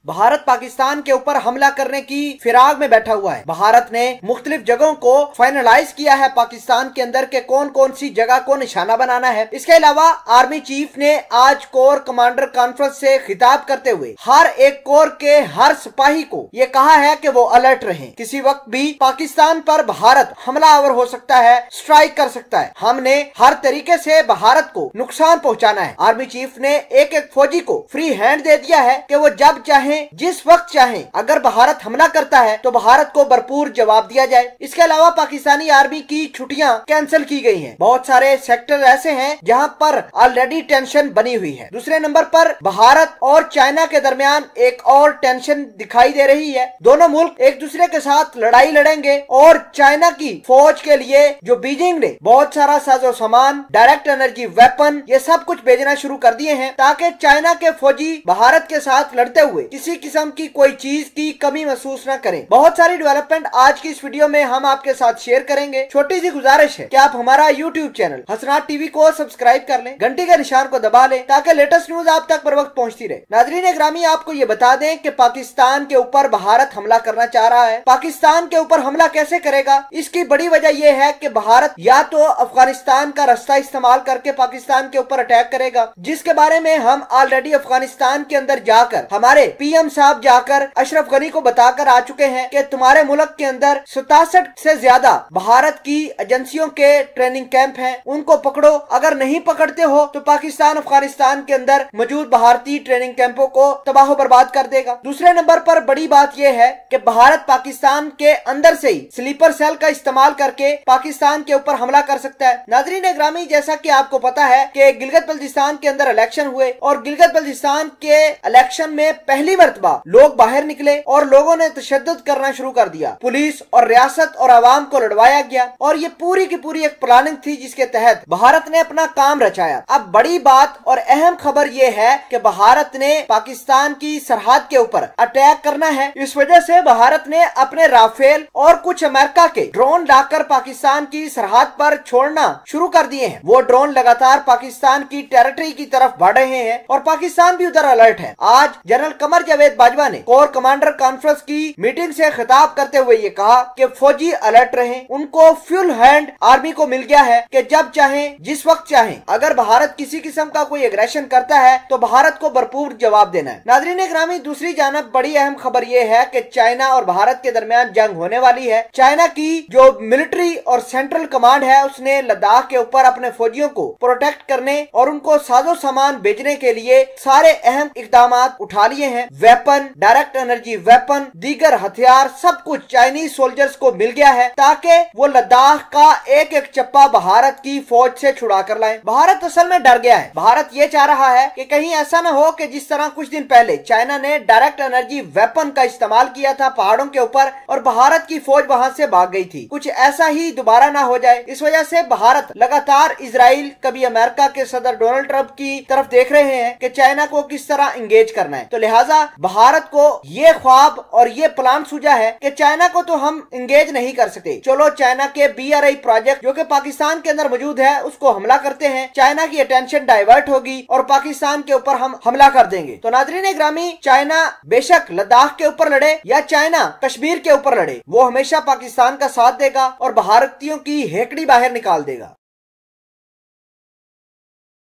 भारत पाकिस्तान के ऊपर हमला करने की फिराक में बैठा हुआ है। भारत ने मुख्तलिफ जगहों को फाइनलाइज किया है पाकिस्तान के अंदर के कौन कौन सी जगह को निशाना बनाना है। इसके अलावा आर्मी चीफ ने आज कोर कमांडर कॉन्फ्रेंस से खिताब करते हुए हर एक कोर के हर सिपाही को ये कहा है कि वो अलर्ट रहें। किसी वक्त भी पाकिस्तान पर भारत हमलावर हो सकता है, स्ट्राइक कर सकता है। हमने हर तरीके से भारत को नुकसान पहुंचाना है। आर्मी चीफ ने एक एक फौजी को फ्री हैंड दे दिया है कि वो जब चाहे जिस वक्त चाहे अगर भारत हमला करता है तो भारत को भरपूर जवाब दिया जाए। इसके अलावा पाकिस्तानी आर्मी की छुट्टियां कैंसिल की गई हैं। बहुत सारे सेक्टर ऐसे हैं जहां पर ऑलरेडी टेंशन बनी हुई है। दूसरे नंबर पर भारत और चाइना के दरमियान एक और टेंशन दिखाई दे रही है। दोनों मुल्क एक दूसरे के साथ लड़ाई लड़ेंगे और चाइना की फौज के लिए जो बीजिंग ने बहुत सारा साजो सामान, डायरेक्ट एनर्जी वेपन, ये सब कुछ भेजना शुरू कर दिए हैं ताकि चाइना के फौजी भारत के साथ लड़ते हुए किसी किस्म की कोई चीज की कमी महसूस न करें। बहुत सारी डेवलपमेंट आज की इस वीडियो में हम आपके साथ शेयर करेंगे। छोटी सी गुजारिश है कि आप हमारा यूट्यूब चैनल हसनात टीवी को सब्सक्राइब कर लें, घंटी के निशान को दबा लें ताकि लेटेस्ट न्यूज आप तक बर वक्त पहुंचती रहे। नाजरीन ग्रामी, आपको ये बता दें कि पाकिस्तान के ऊपर भारत हमला करना चाह रहा है। पाकिस्तान के ऊपर हमला कैसे करेगा, इसकी बड़ी वजह यह है कि भारत या तो अफगानिस्तान का रास्ता इस्तेमाल करके पाकिस्तान के ऊपर अटैक करेगा, जिसके बारे में हम ऑलरेडी अफगानिस्तान के अंदर जाकर हमारे पीएम साहब जाकर अशरफ गनी को बताकर आ चुके हैं कि तुम्हारे मुल्क के अंदर 67 से ज्यादा भारत की एजेंसियों के ट्रेनिंग कैंप हैं, उनको पकड़ो। अगर नहीं पकड़ते हो तो पाकिस्तान अफगानिस्तान के अंदर मौजूद भारतीय ट्रेनिंग कैंपों को तबाह बर्बाद कर देगा। दूसरे नंबर पर बड़ी बात यह है कि भारत पाकिस्तान के अंदर से ही स्लीपर सेल का इस्तेमाल करके पाकिस्तान के ऊपर हमला कर सकता है। नाजरीन ग्रामी, जैसा कि आपको पता है कि गिलगित बल्तिस्तान के अंदर इलेक्शन हुए और गिलगित बल्तिस्तान के इलेक्शन में पहली मर्तबा लोग बाहर निकले और लोगों ने तशद्दुद करना शुरू कर दिया। पुलिस और रियासत और आवाम को लड़वाया गया और ये पूरी की पूरी एक प्लानिंग थी जिसके तहत भारत ने अपना काम रचाया। अब बड़ी बात और अहम खबर ये है कि भारत ने पाकिस्तान की सरहद के ऊपर अटैक करना है। इस वजह से भारत ने अपने राफेल और कुछ अमेरिका के ड्रोन लाकर पाकिस्तान की सरहद पर छोड़ना शुरू कर दिए हैं। वो ड्रोन लगातार पाकिस्तान की टेरिटरी की तरफ बढ़ रहे हैं और पाकिस्तान भी उधर अलर्ट है। आज जनरल कमर जावेद बाजवा ने कोर कमांडर कॉन्फ्रेंस की मीटिंग से खिताब करते हुए ये कहा कि फौजी अलर्ट रहे। उनको फुल हैंड आर्मी को मिल गया है कि जब चाहे जिस वक्त चाहे अगर भारत किसी किस्म का कोई एग्रेशन करता है तो भारत को भरपूर जवाब देना है। नाजरीन ग्रामी, दूसरी जानब बड़ी अहम खबर यह है कि चाइना और भारत के दरमियान जंग होने वाली है। चाइना की जो मिलिट्री और सेंट्रल कमांड है उसने लद्दाख के ऊपर अपने फौजियों को प्रोटेक्ट करने और उनको साजो सामान भेजने के लिए सारे अहम इकदाम उठा लिए हैं। वेपन, डायरेक्ट एनर्जी वेपन, दीगर हथियार, सब कुछ चाइनीज सोल्जर्स को मिल गया है ताकि वो लद्दाख का एक एक चप्पा भारत की फौज से छुड़ा कर लाए। भारत असल में डर गया है। भारत ये चाह रहा है कि कहीं ऐसा न हो कि जिस तरह कुछ दिन पहले चाइना ने डायरेक्ट एनर्जी वेपन का इस्तेमाल किया था पहाड़ों के ऊपर और भारत की फौज वहां से भाग गई थी, कुछ ऐसा ही दोबारा ना हो जाए। इस वजह से भारत लगातार इजराइल, कभी अमेरिका के सदर डोनाल्ड ट्रंप की तरफ देख रहे हैं कि चाइना को किस तरह इंगेज करना है। तो लिहाजा भारत को ये ख्वाब और ये प्लान सूझा है कि चाइना को तो हम इंगेज नहीं कर सकते, चलो चाइना के BRI प्रोजेक्ट जो कि पाकिस्तान के अंदर मौजूद है उसको हमला करते हैं। चाइना की अटेंशन डाइवर्ट होगी और पाकिस्तान के ऊपर हम हमला कर देंगे। तो नाजरीन ग्रामी, चाइना बेशक लद्दाख के ऊपर लड़े या चाइना कश्मीर के ऊपर लड़े, वो हमेशा पाकिस्तान का साथ देगा और भारतीयों की हेकड़ी बाहर निकाल देगा।